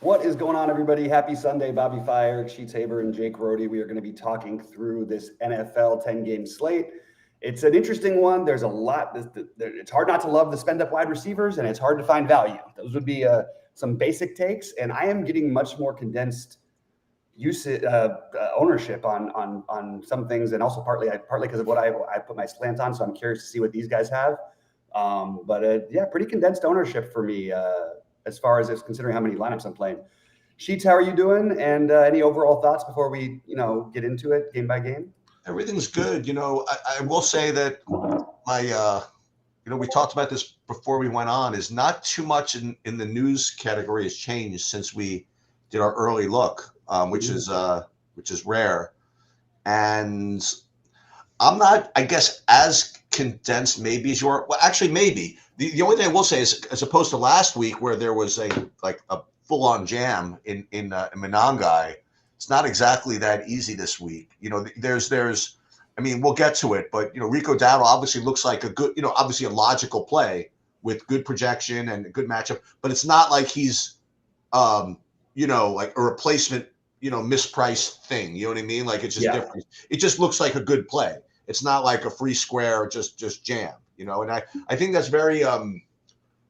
What is going on, everybody? Happy Sunday, BobbyFi, Eric Sheetshaber, and Jake Rohde. We are going to be talking through this NFL 10-game slate. It's an interesting one. There's a lot. It's hard not to love the spend-up wide receivers, and it's hard to find value. Those would be some basic takes, and I am getting much more condensed usage ownership on some things, and also partly because of what I put my slant on. So I'm curious to see what these guys have. But pretty condensed ownership for me. As far as considering how many lineups I'm playing. Sheets, how are you doing? And any overall thoughts before we, get into it game by game? Everything's good. I will say that we talked about this before we went on, is not too much in the news category has changed since we did our early look, which is rare. And I'm not, I guess, as condensed maybe as you are. Well, actually, maybe. The only thing I will say is, as opposed to last week where there was a full-on jam in Monangai, it's not exactly that easy this week. There's I mean, we'll get to it, but Rico Dowdle obviously looks like a good, obviously a logical play with good projection and a good matchup, but it's not like he's like a replacement, mispriced thing. You know what I mean? Like, it's just different. It just looks like a good play. It's not like a free square, just jam. And I think that's very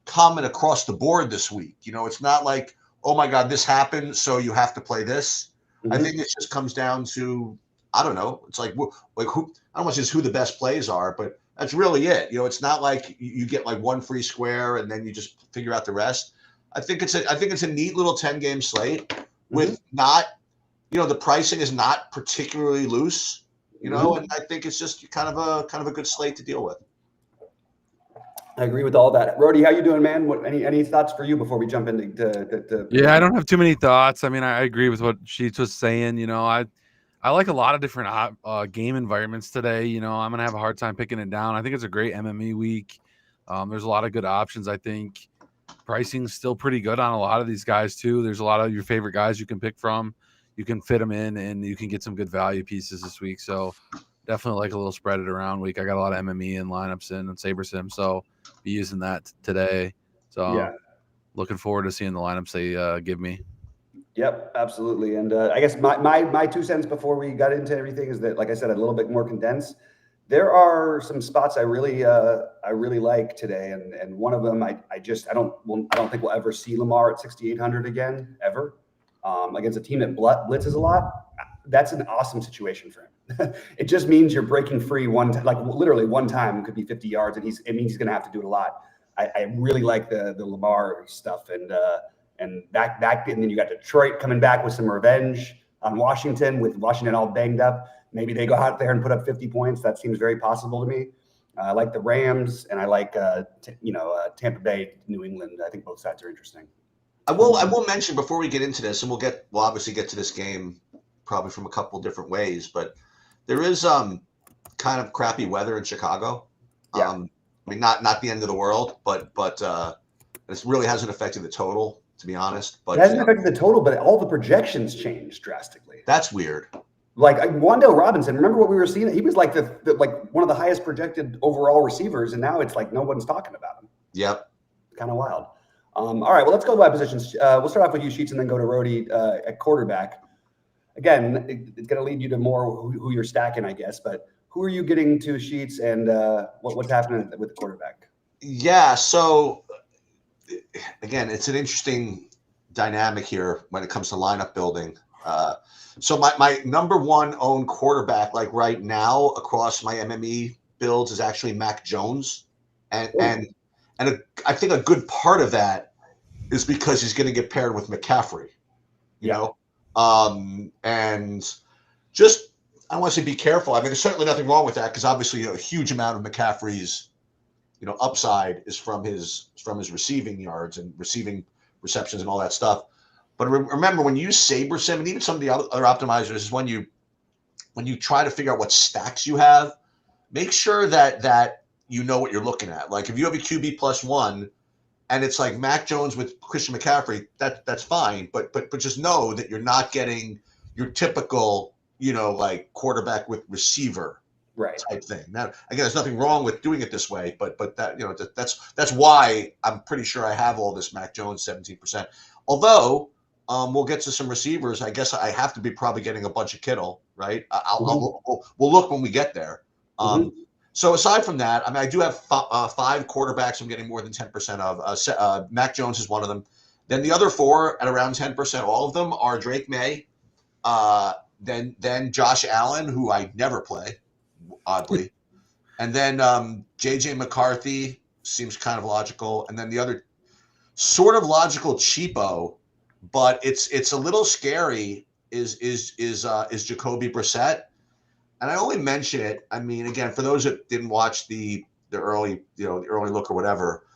common across the board this week. It's not like, oh my God, this happened, so you have to play this. Mm-hmm. I think it just comes down to, I don't know. It's like who, I don't want to say who the best plays are, but that's really it. It's not like you get like one free square and then you just figure out the rest. I think it's a neat little 10-game slate with not, the pricing is not particularly loose. And I think it's just kind of a good slate to deal with. I agree with all that. Rohde, how you doing, man? Any thoughts for you before we jump into Yeah, I don't have too many thoughts. I mean, I agree with what Sheets was saying. I like a lot of different game environments today. I'm gonna have a hard time picking it down. I think it's a great MME week. There's a lot of good options. I think pricing's still pretty good on a lot of these guys too. There's a lot of your favorite guys you can pick from. You can fit them in, and you can get some good value pieces this week. So definitely like a little spread it around week. I got a lot of MME and lineups in and SaberSim, so be using that today. So looking forward to seeing the lineups they give me. Yep, absolutely. And I guess my 2 cents before we got into everything is that, like I said, a little bit more condensed. There are some spots I really like today, and one of them I don't think we'll ever see Lamar at 6,800 again ever against a team that blitzes a lot. That's an awesome situation for him. It just means you're breaking free literally one time could be 50 yards, and it means he's going to have to do it a lot. I really like the Lamar stuff, and back, and then you got Detroit coming back with some revenge on Washington, with Washington all banged up. Maybe they go out there and put up 50 points. That seems very possible to me. I like the Rams, and I like Tampa Bay, New England. I think both sides are interesting. I will mention before we get into this, and we'll obviously get to this game probably from a couple different ways, but there is kind of crappy weather in Chicago. Yeah. I mean, not the end of the world, but this really hasn't affected the total, to be honest. But it hasn't affected the total, but all the projections changed drastically. That's weird. Like Wan'Dale Robinson, remember what we were seeing? He was like one of the highest projected overall receivers, and now it's like no one's talking about him. Yep. Kind of wild. All right, well, let's go by positions. We'll start off with you, Sheets, and then go to Rohde at quarterback. Again, it's going to lead you to more who you're stacking, I guess. But who are you getting to, Sheets, and what's happening with the quarterback? Yeah, so again, it's an interesting dynamic here when it comes to lineup building. So my number one owned quarterback, like right now across my MME builds, is actually Mac Jones, and I think a good part of that is because he's going to get paired with McCaffrey, you know, and just I want to say be careful. I mean, there's certainly nothing wrong with that because obviously a huge amount of McCaffrey's upside is from his receiving yards and receiving receptions and all that stuff. But remember, when you use SaberSim and even some of the other optimizers, is when you try to figure out what stacks you have, make sure that you know what you're looking at. Like if you have a QB +1 and it's like Mac Jones with Christian McCaffrey, that's fine. But just know that you're not getting your typical, like quarterback with receiver type thing. Now, again, there's nothing wrong with doing it this way, but that that's why I'm pretty sure I have all this Mac Jones 17%. Although we'll get to some receivers. I guess I have to be probably getting a bunch of Kittle, right? We'll look when we get there. So aside from that, I mean, I do have 5 quarterbacks I'm getting more than 10% of. Mac Jones is one of them. Then the other 4 at around 10%. All of them are Drake May, then Josh Allen, who I never play, oddly, and then JJ McCarthy seems kind of logical, and then the other sort of logical cheapo, but it's a little scary is Jacoby Brissett. And I only mention it, I mean, again, for those that didn't watch the early, the early look or whatever,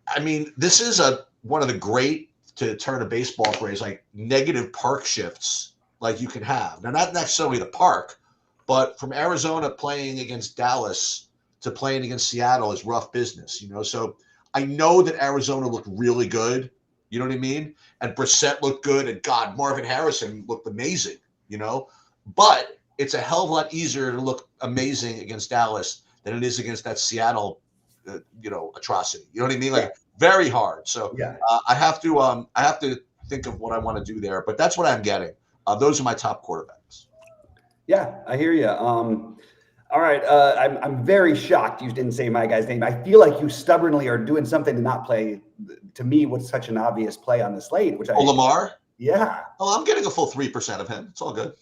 I mean, this is one of the great, to turn a baseball phrase, like negative park shifts like you can have. Now, not necessarily the park, but from Arizona playing against Dallas to playing against Seattle is rough business, So I know that Arizona looked really good, you know what I mean? And Brissett looked good, and God, Marvin Harrison looked amazing, But it's a hell of a lot easier to look amazing against Dallas than it is against that Seattle, atrocity. You know what I mean? Like very hard. So I have to think of what I want to do there. But that's what I'm getting. Those are my top quarterbacks. Yeah, I hear you. All right, I'm very shocked you didn't say my guy's name. I feel like you stubbornly are doing something to not play. To me, what's such an obvious play on the slate, which Lamar. Yeah. Oh, I'm getting a full 3% of him. It's all good.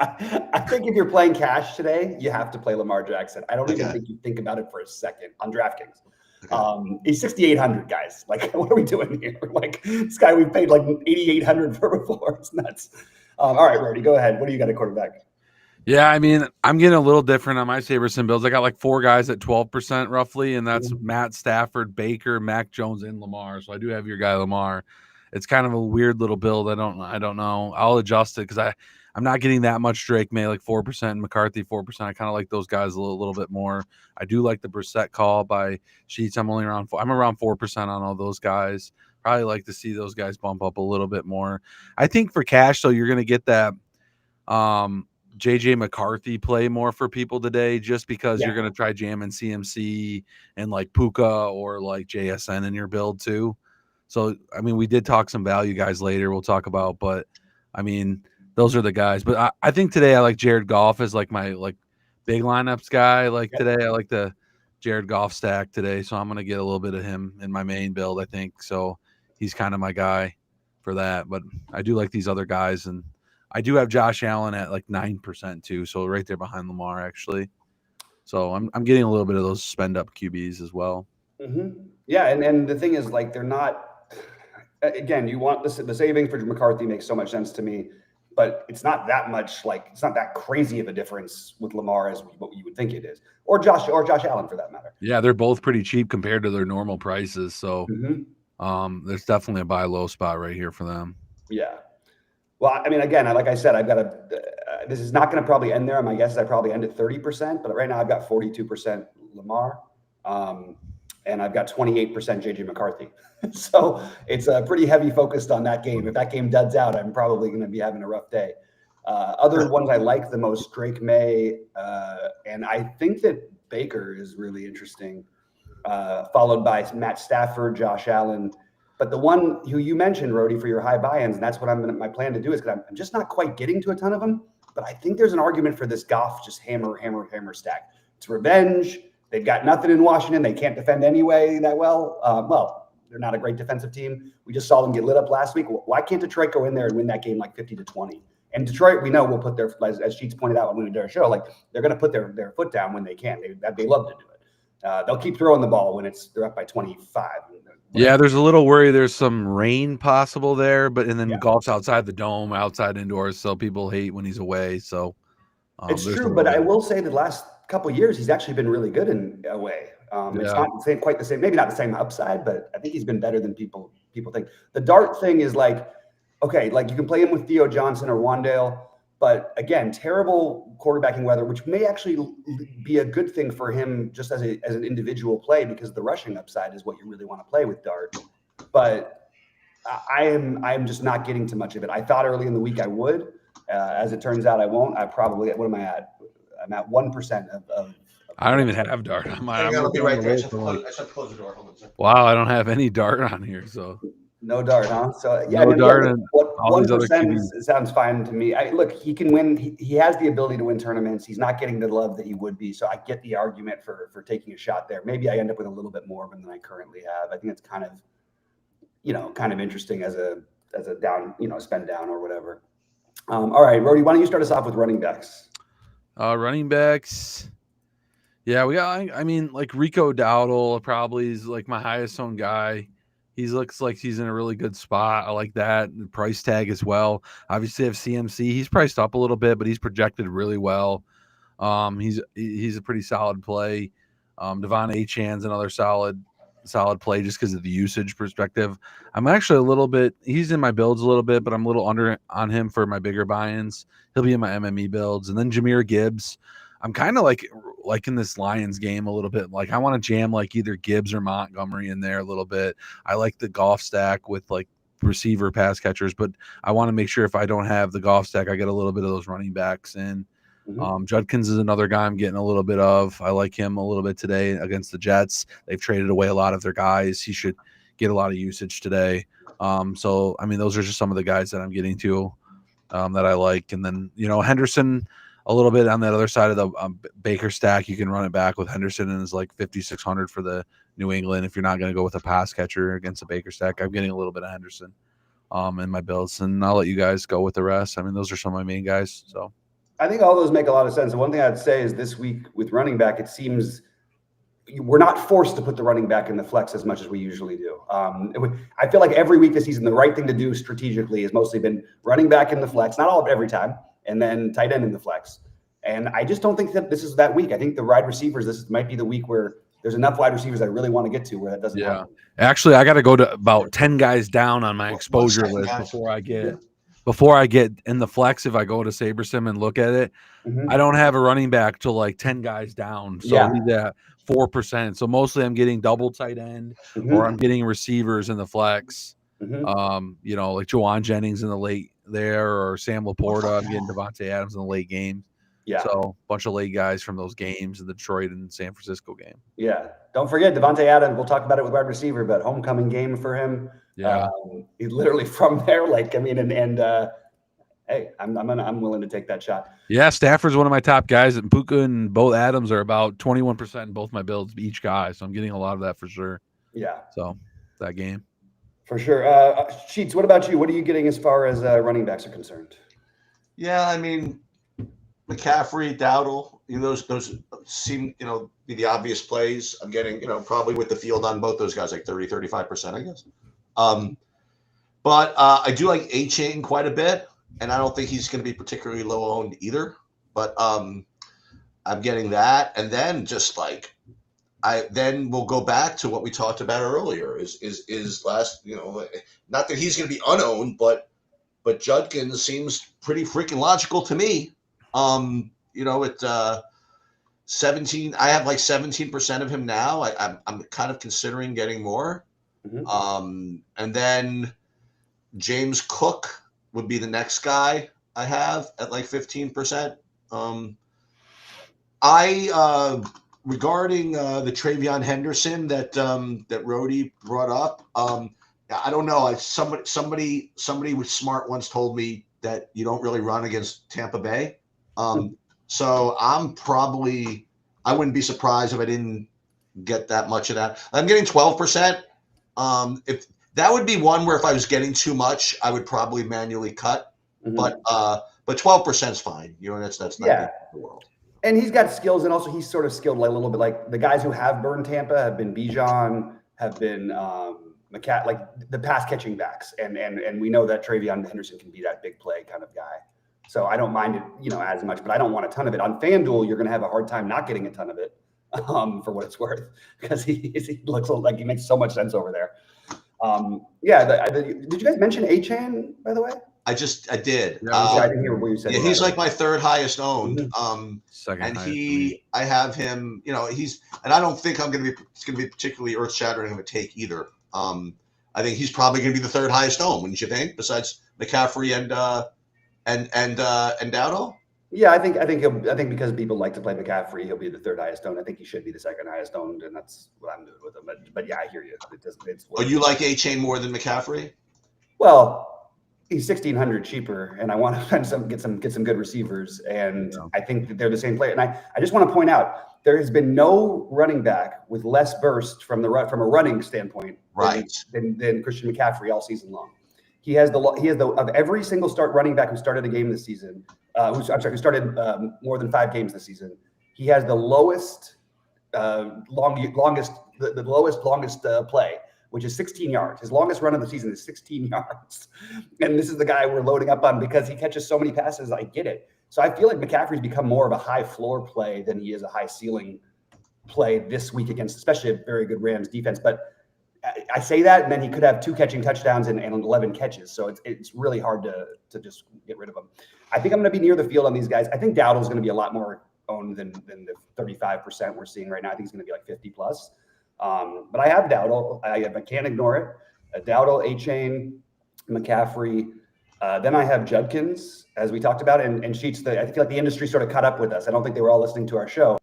I think if you're playing cash today, you have to play Lamar Jackson. I don't even think you think about it for a second on DraftKings. Okay. He's 6,800, guys. Like, what are we doing here? Like, this guy we paid like 8,800 for before. It's nuts. All right, Rohde, go ahead. What do you got at quarterback? Yeah, I mean, I'm getting a little different on my Saberson builds. I got like 4 guys at 12% roughly, and that's Matt Stafford, Baker, Mac Jones, and Lamar. So I do have your guy Lamar. It's kind of a weird little build. I don't know. I'll adjust it because I'm not getting that much Drake May, like 4%, McCarthy 4%. I kind of like those guys a little bit more. I do like the Brissett call by Sheets. I'm around 4% on all those guys. Probably like to see those guys bump up a little bit more. I think for cash, though, you're going to get that JJ McCarthy play more for people today, just because you're going to try jamming CMC and like Puka or like JSN in your build too. So, I mean, we did talk some value guys later we'll talk about, but I mean, those are the guys. But I think today I like Jared Goff as like my like big lineups guy. Like today I like the Jared Goff stack today. So I'm going to get a little bit of him in my main build, I think. So he's kind of my guy for that. But I do like these other guys, and I do have Josh Allen at like 9% too. So right there behind Lamar, actually. So I'm getting a little bit of those spend up QBs as well. Mm-hmm. Yeah. And the thing is, like, they're not, again, you want the savings for McCarthy makes so much sense to me, but it's not that much, like, it's not that crazy of a difference with Lamar as what you would think it is, or Josh Allen for that matter. Yeah, they're both pretty cheap compared to their normal prices. So there's definitely a buy low spot right here for them. Yeah. Well, I mean, again, like I said, I've got this is not going to probably end there. My guess is I probably end at 30%, but right now I've got 42% Lamar, and I've got 28% JJ McCarthy. So it's pretty heavy focused on that game. If that game duds out, I'm probably going to be having a rough day. Other ones I like the most, Drake May, and I think that Baker is really interesting, followed by Matt Stafford, Josh Allen. But the one who you mentioned, Rohde, for your high buy-ins, and that's what my plan to do is, because I'm just not quite getting to a ton of them. But I think there's an argument for this Goff just hammer stack. It's revenge. They've got nothing in Washington. They can't defend anyway that well. Well, they're not a great defensive team. We just saw them get lit up last week. Why can't Detroit go in there and win that game like 50-20? And Detroit, we know, will put their, as Sheets pointed out when we did our show, like, they're going to put their foot down when they can. They love to do it. They'll keep throwing the ball when they're up by 25. Yeah, there's a little worry. There's some rain possible there, but and then Golf's outside the dome, outside indoors, so people hate when he's away. So it's true, but I will say the last couple of years he's actually been really good in away. It's not quite the same, maybe not the same upside, but I think he's been better than people think. The dart thing is like, okay, like you can play him with Theo Johnson or Wandale, but again, terrible quarterbacking weather, which may actually be a good thing for him just as an individual play, because the rushing upside is what you really want to play with dart. But I'm just not getting to much of it. I thought early in the week I would. As it turns out, I won't. I probably, what am I at? I'm at 1% of I don't even have dart on my. I'll be right there. I should close the door. Hold on a second. Wow, I don't have any dart on here. So No dart, huh? So yeah, No dart, look, and what all these other 1% QBs. sounds fine to me. Look, he can win. He has the ability to win tournaments. He's not getting the love that he would be. So I get the argument for taking a shot there. Maybe I end up with a little bit more of him than I currently have. I think it's kind of interesting as a down, spend down or whatever. All right, Rohde, why don't you start us off with running backs? Running backs. Yeah, we got. I mean, like Rico Dowdle probably is like my highest owned guy. He looks like he's in a really good spot. I like that. The price tag as well. Obviously, I have CMC. He's priced up a little bit, but he's projected really well. He's a pretty solid play. Devon Achan's another solid play just because of the usage perspective. I'm actually a little bit. He's in my builds a little bit, but I'm a little under on him for my bigger buy-ins. He'll be in my MME builds, and then Jahmyr Gibbs. I'm kind of like in this Lions game a little bit. Like I want to jam like either Gibbs or Montgomery in there a little bit. I like the golf stack with like receiver pass catchers, but I want to make sure if I don't have the golf stack, I get a little bit of those running backs in. Judkins is another guy I'm getting a little bit of. I like him a little bit today against the Jets. They've traded away a lot of their guys. He should get a lot of usage today. So I mean, those are just some of the guys that I'm getting to that I like. And then Henderson a little bit on that other side of the Baker stack. You can run it back with Henderson and is like 5,600 for the New England. If you're not going to go with a pass catcher against a Baker stack, I'm getting a little bit of Henderson in my builds, and I'll let you guys go with the rest. I mean, those are some of my main guys. So I think all those make a lot of sense. The one thing I'd say is this week with running back, it seems we're not forced to put the running back in the flex as much as we usually do. I feel like every week this season, the right thing to do strategically has mostly been running back in the flex, not all of every time, and then tight end in the flex. And I just don't think that this is that week. I think the wide receivers, this might be the week where there's enough wide receivers I really want to get to where that doesn't happen. Actually, I got to go to about 10 guys down on my exposure list before I get in the flex. If I go to SaberSim and look at it, I don't have a running back till like 10 guys down. So he's at 4%. So mostly I'm getting double tight end or I'm getting receivers in the flex. Like Juwan Jennings in the late there or Sam Laporta. I'm getting Devontae Adams in the late game. Yeah. So a bunch of late guys from those games, the Detroit and San Francisco game. Yeah. Don't forget Devontae Adams. We'll talk about it with wide receiver, but homecoming game for him. Yeah. He's literally from there. Hey, I'm willing to take that shot. Yeah, Stafford's one of my top guys, and Puka and both Adams are about 21% in both my builds each guy. So I'm getting a lot of that for sure. Yeah. So that game. For sure. Sheets, what about you? What are you getting as far as running backs are concerned? Yeah, I mean, McCaffrey, Dowdle, those seem, be the obvious plays. I'm getting, probably with the field on both those guys, like 30, 35%, I guess. But I do like A-Chain quite a bit, and I don't think he's going to be particularly low owned either. But I'm getting that. And then just like, then we'll go back to what we talked about earlier is last, not that he's going to be unowned, but Judkins seems pretty freaking logical to me. At 17, I have like 17% of him now. I'm kind of considering getting more. And then James Cook would be the next guy I have at like 15%. Regarding the Travion Henderson that Rohde brought up, I don't know. Somebody with smart once told me that you don't really run against Tampa Bay. So I wouldn't be surprised if I didn't get that much of that. I'm getting 12%. If that would be one where if I was getting too much, I would probably manually cut. But 12% is fine. That's not the end of the world. And he's got skills, and also he's sort of skilled like a little bit. Like the guys who have burned Tampa have been Bijan, have been McCat, like the pass catching backs, and we know that Travion Henderson can be that big play kind of guy. So I don't mind it, as much, but I don't want a ton of it. On FanDuel, you're going to have a hard time not getting a ton of it for what it's worth because he looks like he makes so much sense over there. Did you guys mention Achan, by the way? I did. I didn't hear what you said. Yeah, he's like my third highest owned. Second and I have him. And I don't think it's going to be particularly earth shattering of a take either. I think he's probably going to be the third highest owned, wouldn't you think? Besides McCaffrey and Dowdle. Yeah, I think because people like to play McCaffrey, he'll be the third highest owned. I think he should be the second highest owned, and that's what I'm doing with him. But yeah, I hear you. It's Oh, you like A-Chain more than McCaffrey? well, he's 1,600 cheaper, and I want to get some good receivers, and I think that they're the same player. And I just want to point out there has been no running back with less burst from a running standpoint, right, than Christian McCaffrey all season long. He has the of every single running back who started a game this season, who started more than 5 games this season. He has the lowest, longest play, which is 16 yards. His longest run of the season is 16 yards. And this is the guy we're loading up on because he catches so many passes. I get it. So I feel like McCaffrey's become more of a high floor play than he is a high ceiling play this week against, especially a very good Rams defense. But I say that, and then he could have 2 catching touchdowns and 11 catches. So it's really hard to just get rid of him. I think I'm going to be near the field on these guys. I think Dowdle's going to be a lot more owned than the 35% we're seeing right now. I think he's going to be like 50 plus. But I have Dowdle. I can't ignore it. Dowdle, A-Chain, McCaffrey. Then I have Judkins, as we talked about, and Sheets. I feel like the industry sort of caught up with us. I don't think they were all listening to our show.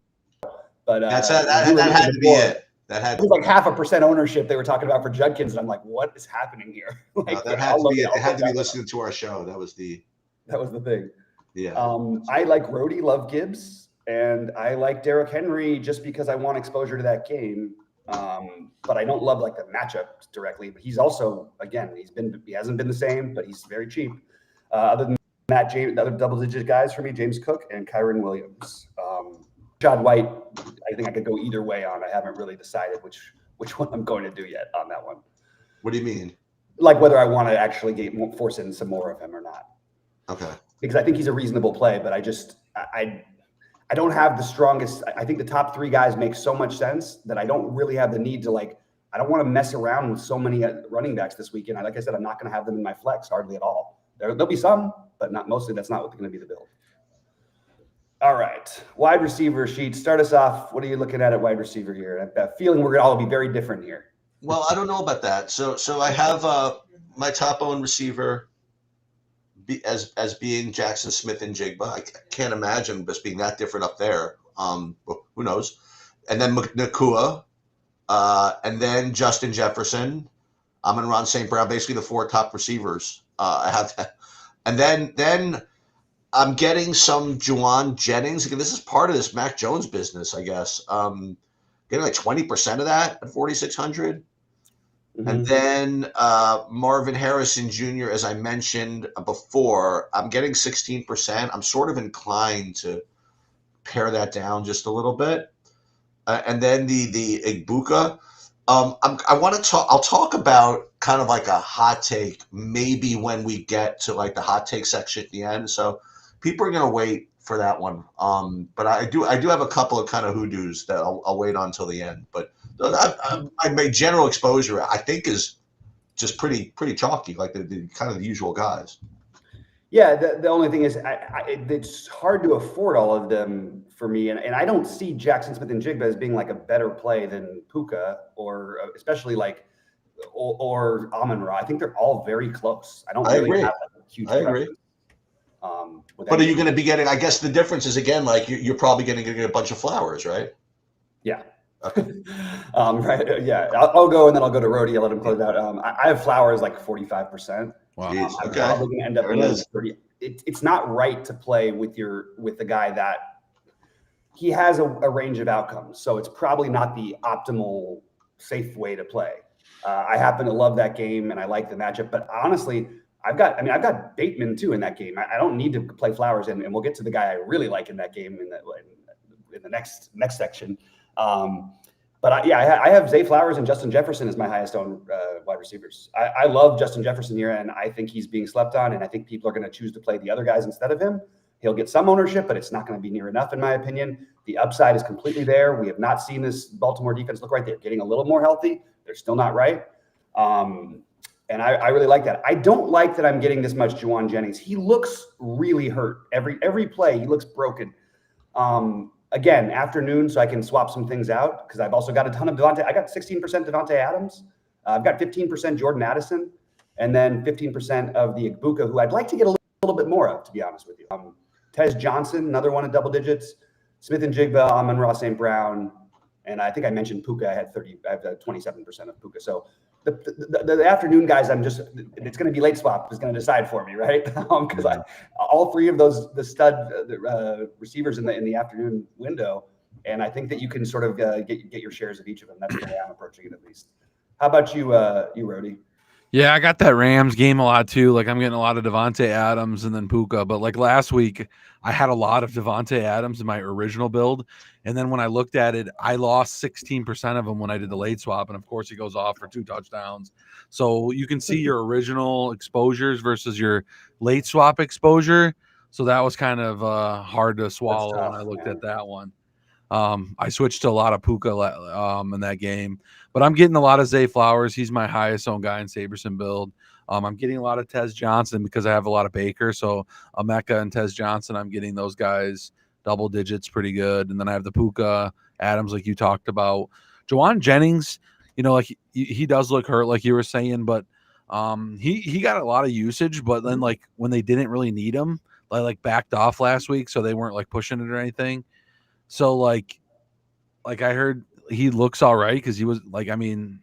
But that had to be it. It was like 0.5% ownership they were talking about for Judkins, and I'm like, what is happening here? Like, that had to be it. They had to be listening to our show. That was the thing. Yeah. I like Rohde, love Gibbs, and I like Derrick Henry just because I want exposure to that game. But I don't love like the matchup directly. But he's also, again, he hasn't been the same, but he's very cheap. Other than that, the other double-digit guys for me, James Cook and Kyron Williams. Rashad White, I think I could go either way on. I haven't really decided which one I'm going to do yet on that one. What do you mean? Like whether I want to actually force in some more of him or not. Okay. Because I think he's a reasonable play, but I don't have the strongest. I think the top 3 guys make so much sense that I don't really have the need to I don't want to mess around with so many running backs this weekend. Like I said, I'm not going to have them in my flex hardly at all. There'll be some, but not mostly. That's not what's going to be the build. All right, wide receiver sheet. Start us off. What are you looking at wide receiver here? I have a feeling we're going to all be very different here. Well, I don't know about that. So I have my top owned receiver as being Jackson Smith and Jigba. I can't imagine this being that different up there. Who knows? And then Nakua, and then Justin Jefferson. I'm going to run St. Brown, basically the 4 top receivers. I have that. And then I'm getting some Juwan Jennings. Again, this is part of this Mac Jones business, I guess. Getting like 20% of that at 4,600. Mm-hmm. And then Marvin Harrison Jr., as I mentioned before, I'm getting 16%. I'm sort of inclined to pare that down just a little bit. And then the Igbuka. I'll talk about kind of like a hot take maybe when we get to like the hot take section at the end. So people are going to wait for that one. But I do have a couple of kind of hoodoos that I'll wait on until the end. But my general exposure, I think, is just pretty chalky, like the kind of the usual guys. Yeah, the only thing is it's hard to afford all of them for me, and I don't see Jackson Smith and Jigba as being like a better play than Puka or especially like or Amon-Ra. I think they're all very close. I don't really agree. have a huge preference. But are you going to be getting? I guess the difference is again like you're probably going to get a bunch of Flowers, right? Yeah. Okay. Right. Yeah. I'll go and then I'll go to Rohde. I'll let him close out. I have Flowers like 45%. Wow. Jeez, I'm okay. probably going to end up with 30. It's not right to play with the guy that he has a range of outcomes. So it's probably not the optimal safe way to play. I happen to love that game and I like the matchup, but honestly, I've got Bateman too in that game. I don't need to play Flowers, and we'll get to the guy I really like in that game in the next section. But I have Zay Flowers and Justin Jefferson as my highest owned wide receivers. I love Justin Jefferson here, and I think he's being slept on, and I think people are going to choose to play the other guys instead of him. He'll get some ownership, but it's not going to be near enough, in my opinion. The upside is completely there. We have not seen this Baltimore defense look right. They're getting a little more healthy. They're still not right. And I really like that. I don't like that I'm getting this much Juwan Jennings. He looks really hurt. Every play, he looks broken. Again, afternoon, so I can swap some things out because I've also got a ton of Devontae. I got 16% Devontae Adams. I've got 15% Jordan Addison, and then 15% of the Igbuka, who I'd like to get a little bit more of, to be honest with you. Tez Johnson, another one at double digits. Smith and Jigba, Amon-Ra St. Brown, and I think I mentioned Puka. I have 27% of Puka. So the afternoon guys, it's going to be late swap is going to decide for me, right? Because all three of the stud receivers in the afternoon window, and I think that you can sort of get your shares of each of them. That's the way I'm approaching it, at least. How about you, Rohde? Yeah, I got that Rams game a lot too. Like I'm getting a lot of Devontae Adams and then Puka. But like last week, I had a lot of Devontae Adams in my original build. And then when I looked at it, I lost 16% of them when I did the late swap. And of course, he goes off for 2 touchdowns. So you can see your original exposures versus your late swap exposure. So that was kind of hard to swallow when I looked at that one. I switched to a lot of Puka in that game, but I'm getting a lot of Zay Flowers. He's my highest owned guy in Saberson build. I'm getting a lot of Tez Johnson because I have a lot of Baker. So Emeka and Tez Johnson, I'm getting those guys double digits pretty good. And then I have the Puka Adams, like you talked about. Jawan Jennings, like he does look hurt, like you were saying, but he got a lot of usage. But then like when they didn't really need him, they like backed off last week, so they weren't like pushing it or anything. So like I heard he looks all right because he was like, I mean,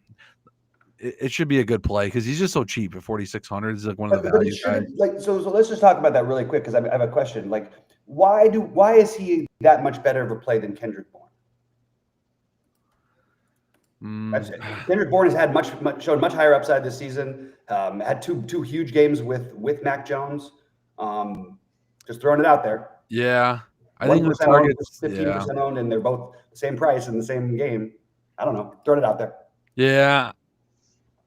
it should be a good play because he's just so cheap at 4,600. He's like one of the value guys. So let's just talk about that really quick because I have a question. Like, why is he that much better of a play than Kendrick Bourne? Kendrick Bourne has had shown much higher upside this season. Had two huge games with Mac Jones. Just throwing it out there. Yeah. I think the target's 15% owned, and they're both the same price in the same game. I don't know. Throwing it out there. Yeah.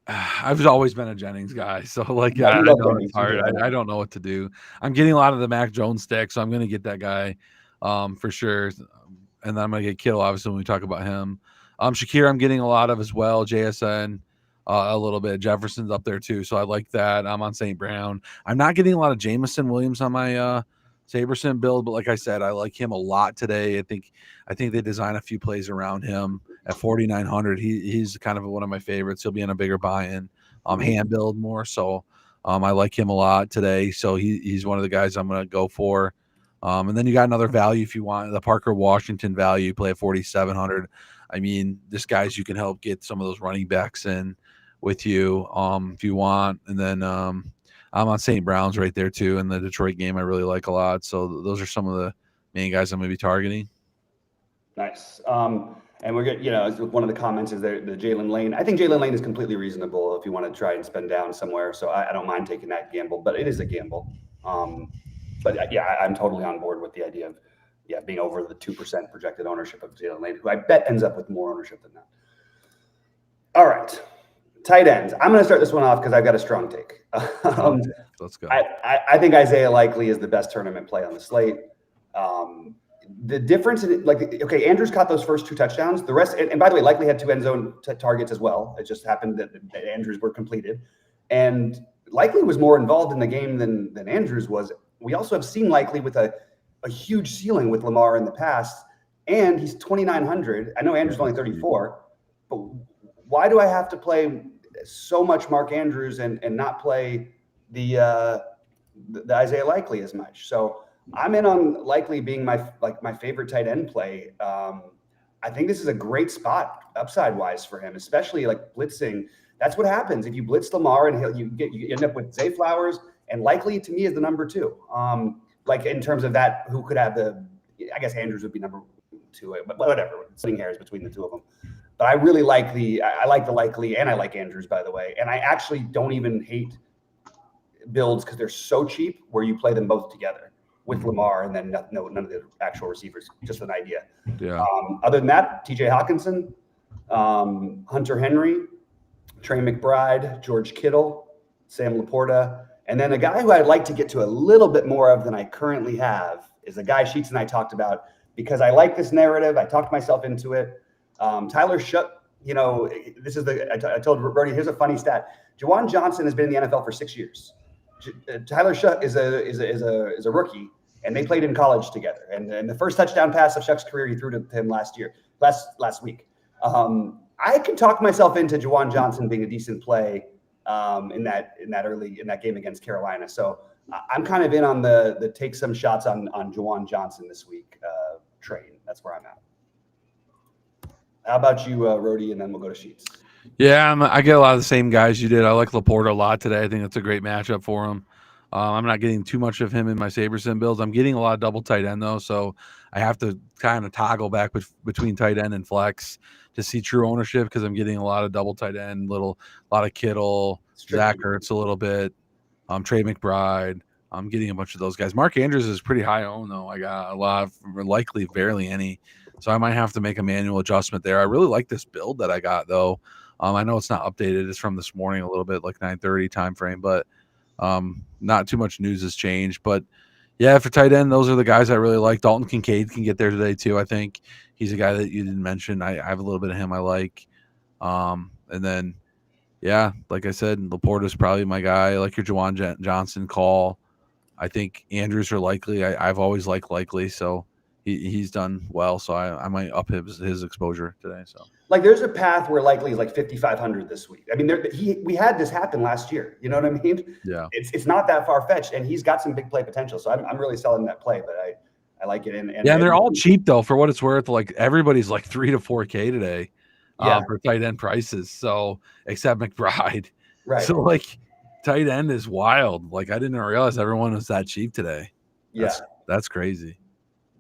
I've always been a Jennings guy, so like I know it's hard. I don't know what to do. I'm getting a lot of the Mac Jones stack, so I'm going to get that guy for sure. And then I'm going to get Kittle, obviously, when we talk about him. Shakir, I'm getting a lot of as well. JSN, a little bit. Jefferson's up there too, so I like that. I'm on St. Brown. I'm not getting a lot of Jameson Williams on my Saberson build, but like I said, I like him a lot today. I think they design a few plays around him at 4,900. He's kind of one of my favorites. He'll be in a bigger buy-in, hand build more. So I like him a lot today. So he's one of the guys I'm going to go for. And then you got another value if you want the Parker Washington value play at 4,700. I mean, this guy's you can help get some of those running backs in with you if you want. And then I'm on St. Brown's right there too. In the Detroit game, I really like a lot. So those are some of the main guys I'm going to be targeting. Nice. And we're good. One of the comments is the Jalen Lane. I think Jalen Lane is completely reasonable if you want to try and spend down somewhere. So I don't mind taking that gamble, but it is a gamble. But yeah, I'm totally on board with the idea of being over the 2% projected ownership of Jalen Lane, who I bet ends up with more ownership than that. All right. Tight ends. I'm going to start this one off because I've got a strong take. Let's go. I think Isaiah Likely is the best tournament play on the slate. The difference, Andrews caught those first 2 touchdowns. The rest, and by the way, Likely had 2 end zone targets as well. It just happened that Andrews were completed. And Likely was more involved in the game than Andrews was. We also have seen Likely with a huge ceiling with Lamar in the past, and he's 2,900. I know Andrews is only 34, but why do I have to play so much Mark Andrews and not play the Isaiah Likely as much? So I'm in on Likely being my favorite tight end play. I think this is a great spot upside wise for him, especially like blitzing. That's what happens if you blitz Lamar, and you end up with Zay Flowers, and Likely to me is the number 2. Like in terms of that, who could have I guess Andrews would be number 2, but whatever, splitting hairs between the two of them. But I really like I like the Likely, and I like Andrews, by the way. And I actually don't even hate builds because they're so cheap where you play them both together with Lamar and then none of the actual receivers, just an idea. Yeah. Other than that, TJ Hawkinson, Hunter Henry, Trey McBride, George Kittle, Sam Laporta. And then a guy who I'd like to get to a little bit more of than I currently have is a guy Sheets and I talked about because I like this narrative. I talked myself into it. Tyler Shough, this is I told Rohde, here's a funny stat. Jawan Johnson has been in the NFL for 6 years. Tyler Shough is a rookie, and they played in college together. And the first touchdown pass of Shough's career, he threw to him last week. I could talk myself into Jawan Johnson being a decent play in that game against Carolina. So I'm kind of in on the take some shots on Juwan Johnson this week train. That's where I'm at. How about you, Rohde, and then we'll go to Sheets. Yeah, I get a lot of the same guys you did. I like Laporta a lot today. I think that's a great matchup for him. I'm not getting too much of him in my SaberSim builds. I'm getting a lot of double tight end, though, so I have to kind of toggle back between tight end and flex to see true ownership because I'm getting a lot of double tight end, a lot of Kittle, Zach Ertz a little bit, Trey McBride. I'm getting a bunch of those guys. Mark Andrews is pretty high owned, though. I got a lot of, likely barely any, so I might have to make a manual adjustment there. I really like this build that I got, though. I know it's not updated. It's from this morning a little bit, like 9:30 time frame, but not too much news has changed. But yeah, for tight end, those are the guys I really like. Dalton Kincaid can get there today too. I think he's a guy that you didn't mention. I have a little bit of him I like. And then, yeah, like I said, Laporta's probably my guy. I like your Juwan Johnson call. I think Andrews are likely. I've always liked likely, so he's done well. So I might up his exposure today. So. Like there's a path where likely is like 5,500 this week. I mean, we had this happen last year. You know what I mean? Yeah. It's not that far fetched, and he's got some big play potential. So I'm really selling that play, but I like it. And they're all cheap though, for what it's worth. Like everybody's like $3 to $4K today, for tight end prices. So except McBride, right? So like tight end is wild. Like I didn't realize everyone was that cheap today. That's crazy.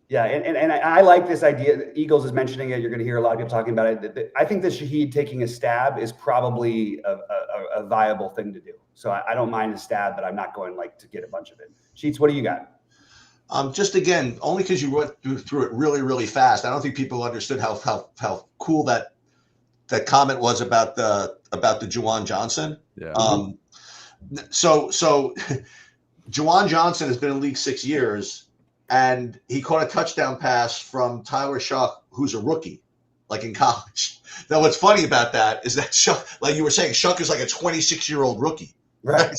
Yeah, and I like this idea. Eagles is mentioning it. You're going to hear a lot of people talking about it. I think that Shaheed taking a stab is probably a viable thing to do. So I don't mind a stab, but I'm not going like to get a bunch of it. Sheets, what do you got? Just again, only because you went through it really, really fast. I don't think people understood how cool that comment was about the Juwan Johnson. Yeah. So Juwan Johnson has been in the league 6 years. And he caught a touchdown pass from Tyler Shuck, who's a rookie, like in college. Now, what's funny about that is that Shuck, like you were saying, Shuck is like a 26-year-old rookie. Right.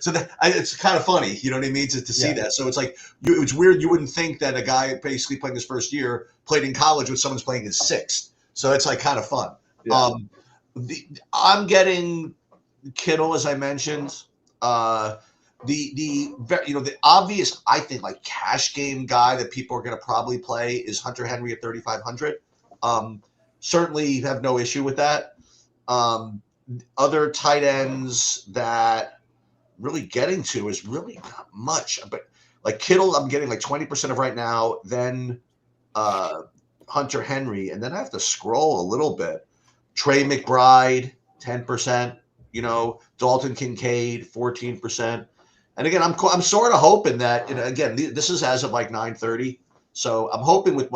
So it's kind of funny, you know what I mean, to see that. So it's like it's weird. You wouldn't think that a guy basically playing his first year played in college when someone's playing his sixth. So it's like kind of fun. Yeah. I'm getting Kittle, as I mentioned. The obvious, I think, like cash game guy that people are going to probably play is Hunter Henry at 3,500. Certainly have no issue with that. Other tight ends that really getting to is really not much, but like Kittle, I'm getting like 20% of right now, then Hunter Henry, and then I have to scroll a little bit. Trey McBride, 10%, Dalton Kincaid, 14%. And again, I'm sort of hoping that, again, this is as of like 9:30. So I'm hoping with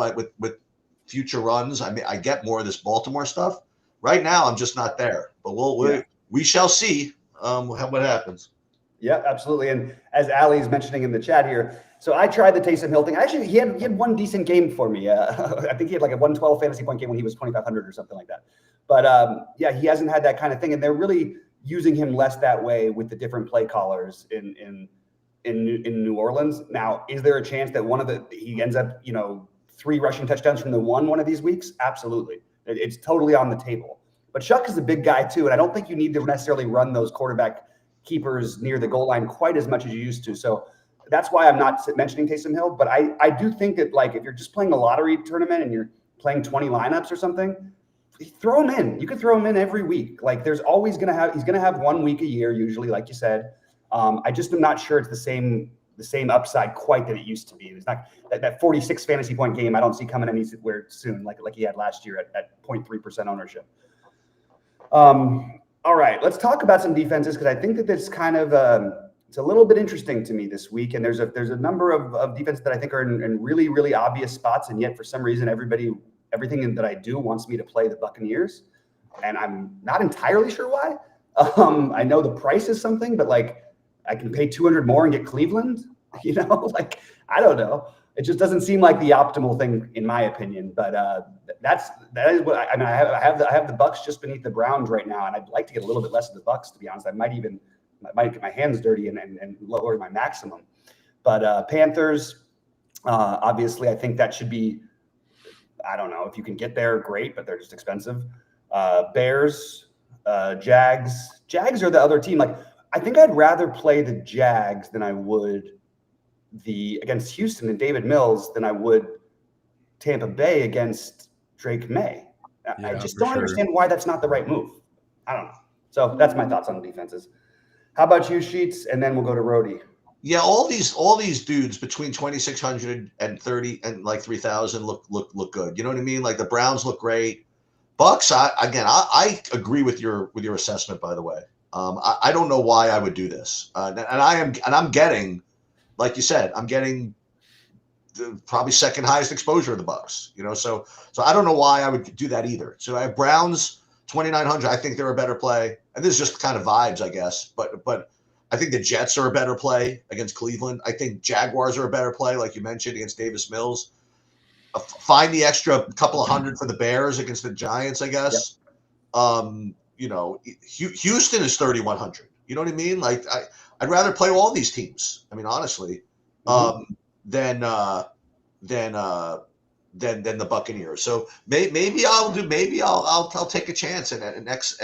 future runs, I get more of this Baltimore stuff. Right now, I'm just not there. But we shall see what happens. Yeah, absolutely. And as Ali's mentioning in the chat here, so I tried the Taysom Hill thing. Actually, he had one decent game for me. I think he had like a 112 fantasy point game when he was 2,500 or something like that. But he hasn't had that kind of thing, and they're really using him less that way with the different play callers in New Orleans. Now, is there a chance that he ends up 3 rushing touchdowns from the one of these weeks? Absolutely, it's totally on the table. But Shuck is a big guy too, and I don't think you need to necessarily run those quarterback keepers near the goal line quite as much as you used to. So that's why I'm not mentioning Taysom Hill. But I do think that like if you're just playing a lottery tournament and you're playing 20 lineups or something, throw him in. You can throw him in every week. Like he's going to have 1 week a year usually, like you said. I just am not sure it's the same upside quite that it used to be. It's not that 46 fantasy point game I don't see coming anywhere soon, like he had last year at 0.3% ownership. All right, let's talk about some defenses because I think that this kind of it's a little bit interesting to me this week. And there's a number of defenses that I think are in really, really obvious spots, and yet for some reason everything that I do wants me to play the Buccaneers, and I'm not entirely sure why. I know the price is something, but like I can pay 200 more and get Cleveland. Like I don't know. It just doesn't seem like the optimal thing in my opinion. But that is what I mean. I have the Bucks just beneath the Browns right now, and I'd like to get a little bit less of the Bucks, to be honest. I might get my hands dirty and lower my maximum. But Panthers, obviously, I think that should be. I don't know if you can get there, great, but they're just expensive. Bears, Jags are the other team. Like I think I'd rather play the Jags than I would against Houston and David Mills than I would Tampa Bay against Drake May. I just don't understand why that's not the right move. I don't know. So that's my thoughts on defenses. How about you, Sheets? And then we'll go to Rohde. Yeah, all these dudes between 2,600 and 30 and like 3,000 look good. You know what I mean? Like the Browns look great. Bucks, I agree with your assessment. By the way, I don't know why I would do this, and I'm getting, like you said, I'm getting the probably second highest exposure of the Bucks. You know, so I don't know why I would do that either. So I have Browns 2,900. I think they're a better play, and this is just kind of vibes, I guess. But I think the Jets are a better play against Cleveland. I think Jaguars are a better play, like you mentioned, against Davis Mills. Find the extra couple of hundred for the Bears against the Giants, I guess. Yep. You know, Houston is 3,100. You know what I mean? Like I'd rather play all these teams. I mean, honestly, than the Buccaneers. So maybe I'll take a chance and X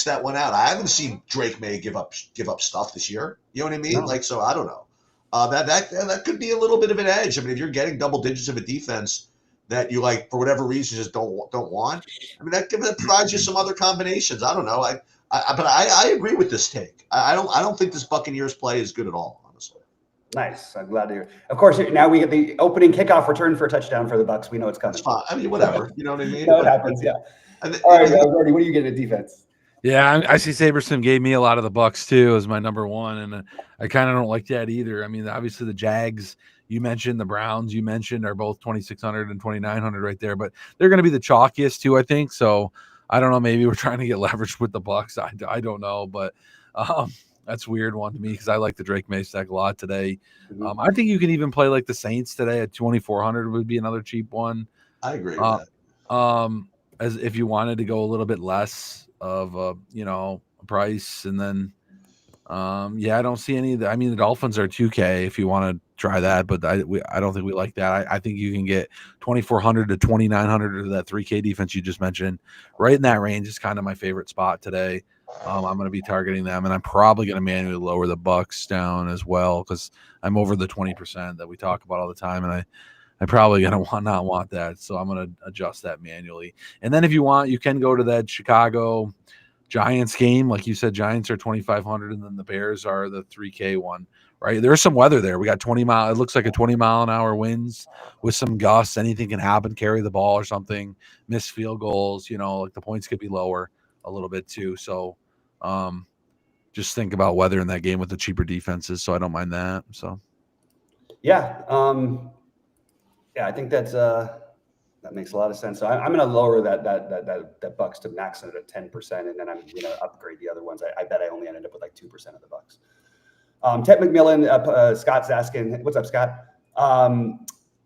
that one out. I haven't seen Drake May give up stuff this year. You know what I mean? No. Like, so I don't know. That could be a little bit of an edge. I mean, if you're getting double digits of a defense that you like for whatever reason just don't want, I mean that provides you some other combinations. I don't know. But I agree with this take. I don't think this Buccaneers play is good at all, honestly. Nice. I'm glad to hear. Of course, now we get the opening kickoff return for a touchdown for the Bucs. We know it's coming. It's fine. I mean, whatever. You know what I mean? It happens. Yeah. All right, Rohde, what are you getting at defense? Yeah, I see Sabersim gave me a lot of the Bucks too as my number one, and I kind of don't like that either. I mean, obviously the Jags you mentioned, the Browns you mentioned are both 2,600 and 2,900 right there, but they're going to be the chalkiest too, I think. So I don't know. Maybe we're trying to get leverage with the Bucks. I don't know, but that's a weird one to me because I like the Drake May stack a lot today. I think you can even play like the Saints today at 2,400 would be another cheap one. I agree with that. As if you wanted to go a little bit less of a price, and then I don't see any of the, I mean the Dolphins are 2K if you want to try that, but I don't think we like that. I think you can get 2,400 to 2,900 to that 3K defense you just mentioned. Right in that range is kind of my favorite spot today. I'm going to be targeting them, and I'm probably going to manually lower the Bucks down as well because I'm over the 20% that we talk about all the time, and I'm probably going to not want that. So I'm going to adjust that manually. And then if you want, you can go to that Chicago Giants game. Like you said, Giants are 2,500 and then the Bears are the 3K one, right? There's some weather there. We got 20 mile. It looks like a 20 mile an hour winds with some gusts. Anything can happen, carry the ball or something, miss field goals, like the points could be lower a little bit too. So just think about weather in that game with the cheaper defenses. So I don't mind that. So. Yeah. I think that makes a lot of sense. So I'm going to lower that Bucks to max it at 10%, and then I'm going to upgrade the other ones. I bet I only ended up with like 2% of the Bucks. Ted McMillan, Scott's asking, what's up, Scott?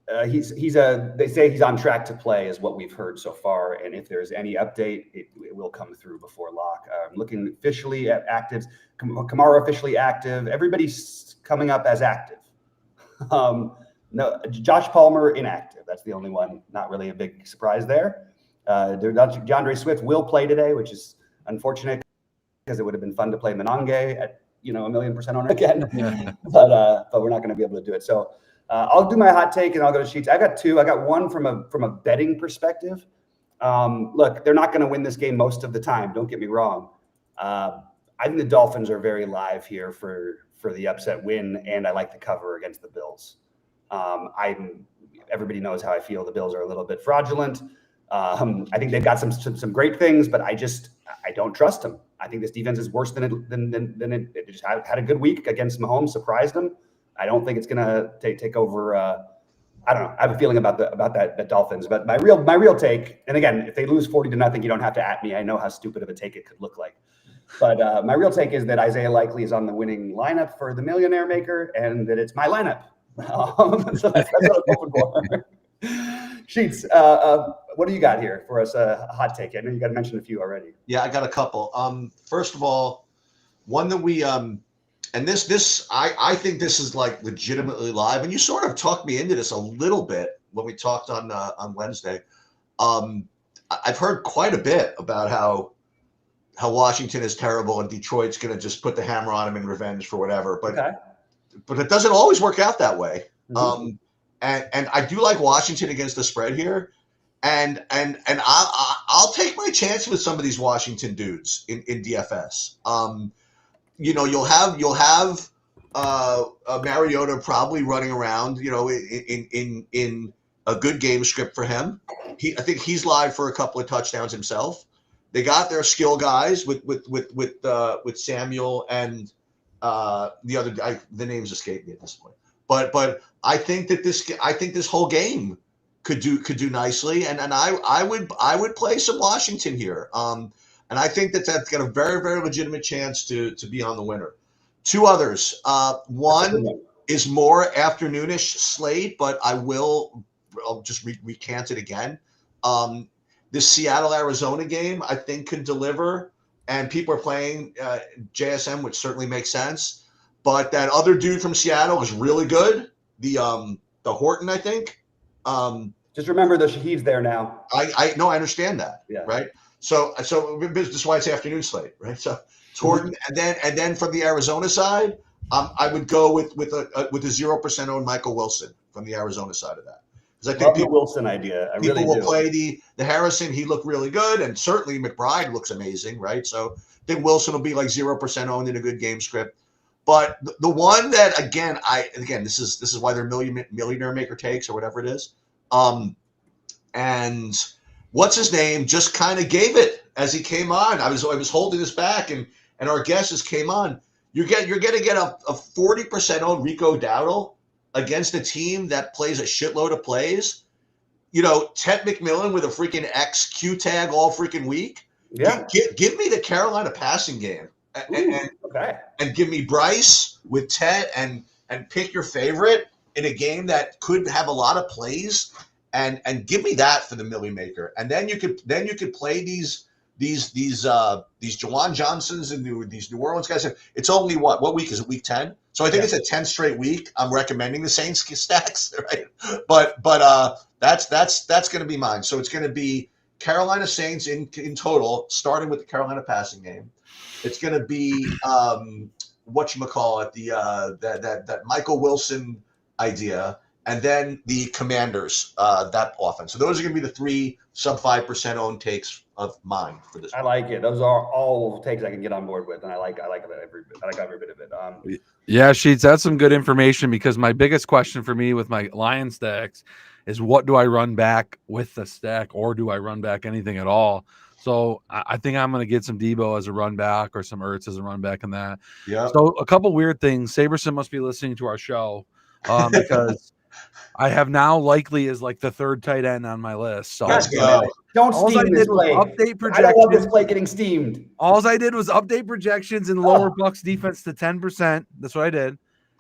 They say he's on track to play, is what we've heard so far. And if there's any update, it will come through before lock. I'm looking officially at actives. Kamara officially active. Everybody's coming up as active. No, Josh Palmer inactive. That's the only one. Not really a big surprise there. DeAndre Swift will play today, which is unfortunate because it would have been fun to play Monange at a 1,000,000% owner again. But we're not going to be able to do it. So I'll do my hot take and I'll go to Sheets. I got two. I got one from a betting perspective. Look, they're not going to win this game most of the time. Don't get me wrong. I think the Dolphins are very live here for the upset win, and I like the cover against the Bills. Everybody knows how I feel. The Bills are a little bit fraudulent. I think they've got some great things, but I don't trust them. I think this defense is worse than it just had a good week against Mahomes, surprised them. I don't think it's gonna take over. I don't know. I have a feeling about that Dolphins, but my real take. And again, if they lose 40-0, you don't have to at me. I know how stupid of a take it could look like. But my real take is that Isaiah Likely is on the winning lineup for the Millionaire Maker, and that it's my lineup. So that's what I'm hoping for. Sheets, what do you got here for us? A hot take. I know you got to mention a few already. Yeah, I got a couple. First of all, one that we and this I think this is like legitimately live, and you sort of talked me into this a little bit when we talked on Wednesday. I've heard quite a bit about how Washington is terrible and Detroit's going to just put the hammer on him in revenge for whatever. But Okay. but it doesn't always work out that way. Mhm. And I do like Washington against the spread here. And I'll take my chance with some of these Washington dudes in DFS. You'll have Mariota probably running around, in a good game script for him. I think he's live for a couple of touchdowns himself. They got their skill guys with Samuel and the other guy. The names escape me at this point. But I think this whole game could do nicely, and I would play some Washington here. And I think that's got a very, very legitimate chance to be on the winner. Two others. One is more afternoonish slate, but I'll just recant it again. This Seattle-Arizona game, I think, could deliver, and people are playing JSM, which certainly makes sense. But that other dude from Seattle is really good. The Horton, I think. Just remember the Shahid's there now. I understand that. Yeah. Right. So this is why it's afternoon slate, right? So it's Horton, and then from the Arizona side, I would go with a 0% owned Michael Wilson from the Arizona side of that. Because I think the Wilson idea. People will play the Harrison. He looked really good, and certainly McBride looks amazing, right? So I think Wilson will be like 0% owned in a good game script. But the one that again this is why they're millionaire maker takes or whatever it is. And what's his name just kind of gave it as he came on. I was holding this back, and our guesses came on. You're going to get a 40% owned Rico Dowdle against a team that plays a shitload of plays. Ted McMillan with a freaking XQ tag all freaking week. Yeah. Give me the Carolina passing game. And give me Bryce with Ted and pick your favorite in a game that could have a lot of plays and give me that for the Millie Maker. And then you could play these Jawan Johnsons and these New Orleans guys. It's only what week is it? Week 10. So I think it's a 10 straight week. I'm recommending the Saints stacks, right? But that's going to be mine. So it's going to be Carolina Saints in total, starting with the Carolina passing game. It's going to be whatchamacallit, that Michael Wilson idea, and then the Commanders, that offense. So those are going to be the three sub 5% owned takes of mine for this. I like it. Those are all takes I can get on board with, and I like every bit. I like every bit of it. Yeah, Sheets, that's some good information, because my biggest question for me with my Lion stacks is, what do I run back with the stack, or do I run back anything at all? So I think I'm going to get some Debo as a run back or some Ertz as a run back in that. Yeah. So a couple weird things. Saberson must be listening to our show because I have now likely is like the third tight end on my list. So don't steam this play. Update projections. I don't love this play getting steamed. All I did was update projections and lower Bucks defense to 10%. That's what I did.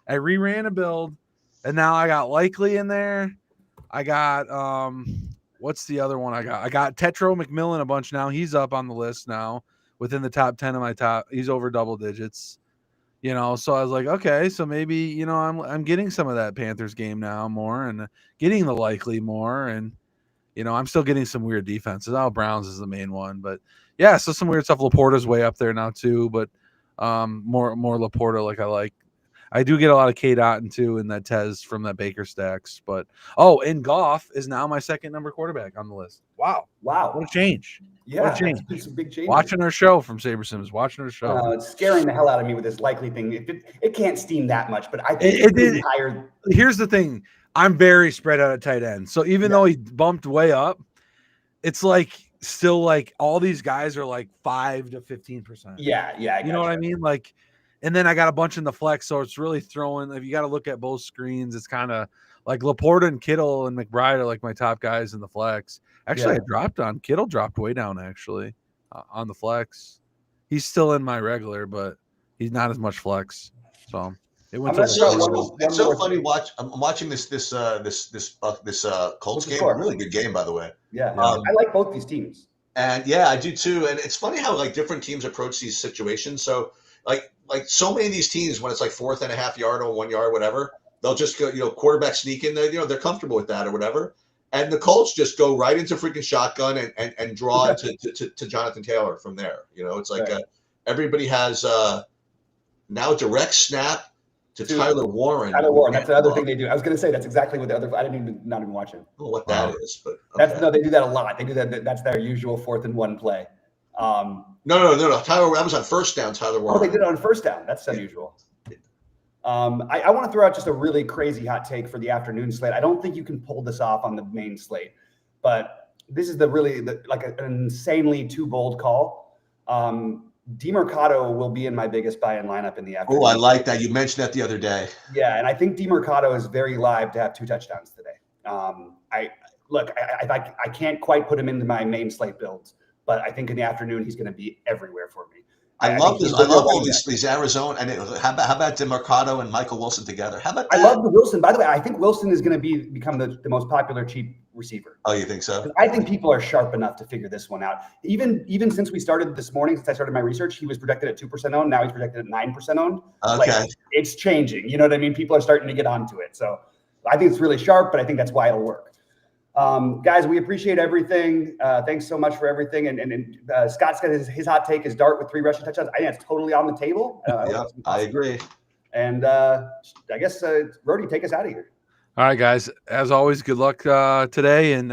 I reran a build, and now I got likely in there. I got what's the other one I got? I got Tetro McMillan a bunch now. He's up on the list now within the top 10 of my top. He's over double digits. So I was like, okay, so maybe, I'm getting some of that Panthers game now more, and getting the likely more, and I'm still getting some weird defenses. Browns is the main one, but yeah, so some weird stuff. Laporta's way up there now too, but more Laporta like I like. I do get a lot of K Dotton too in that Tez from that Baker stacks, but and Goff is now my second number quarterback on the list. Wow, what a change! Yeah, what a change. Some big changes. Watching our show from Saber Sims, watching our show. It's scaring the hell out of me with this likely thing. It can't steam that much, but I think it did higher. Here's the thing: I'm very spread out at tight end, so even though he bumped way up, it's like still like all these guys are like 5 to 15%. Yeah, you know what I mean, like. And then I got a bunch in the flex, so it's really throwing. If you got to look at both screens, it's kind of like Laporta and Kittle and McBride are like my top guys in the flex. Actually, I dropped on Kittle, dropped way down actually on the flex. He's still in my regular, but he's not as much flex. So it went. It's so funny. I'm watching this Colts game. A really good game, by the way. Yeah, I like both these teams. And yeah, I do too. And it's funny how like different teams approach these situations. So like so many of these teams, when it's like 4th and a half yard or 1 yard, whatever, they'll just go, quarterback sneak in there, they're comfortable with that or whatever. And the Colts just go right into freaking shotgun and draw to Jonathan Taylor from there. You know, it's like Right. everybody has now direct snap to To Tyler Warren. Tyler Warren, that's another thing they do. I was going to say that's exactly what the other. I didn't even not even watch it. I don't know what that is, but That's no, they do that a lot. They do that. That's their usual 4th and 1 play. No. Tyler, that was on first down. Tyler Warren. Oh, they did it on first down. That's unusual. I want to throw out just a really crazy hot take for the afternoon slate. I don't think you can pull this off on the main slate, but this is like an insanely too bold call. DeMercado will be in my biggest buy-in lineup in the afternoon. Oh, I like that. You mentioned that the other day. Yeah, and I think DeMercado is very live to have 2 touchdowns today. I can't quite put him into my main slate builds, but I think in the afternoon he's going to be everywhere for me. I love this. I love all these Arizona. And how about DeMercado and Michael Wilson together? How about that? I love the Wilson. By the way, I think Wilson is going to become the most popular cheap receiver. Oh, you think so? I think people are sharp enough to figure this one out. Even since we started this morning, since I started my research, he was projected at 2% owned. Now he's projected at 9% owned. Okay. Like, it's changing. You know what I mean? People are starting to get onto it. So I think it's really sharp, but I think that's why it'll work. Guys, we appreciate everything. Thanks so much for everything. And Scott's got his hot take is Dart with 3 rushing touchdowns. I think it's totally on the table. Yeah, I agree. And I guess, Rohde, take us out of here. All right, guys. As always, good luck today. And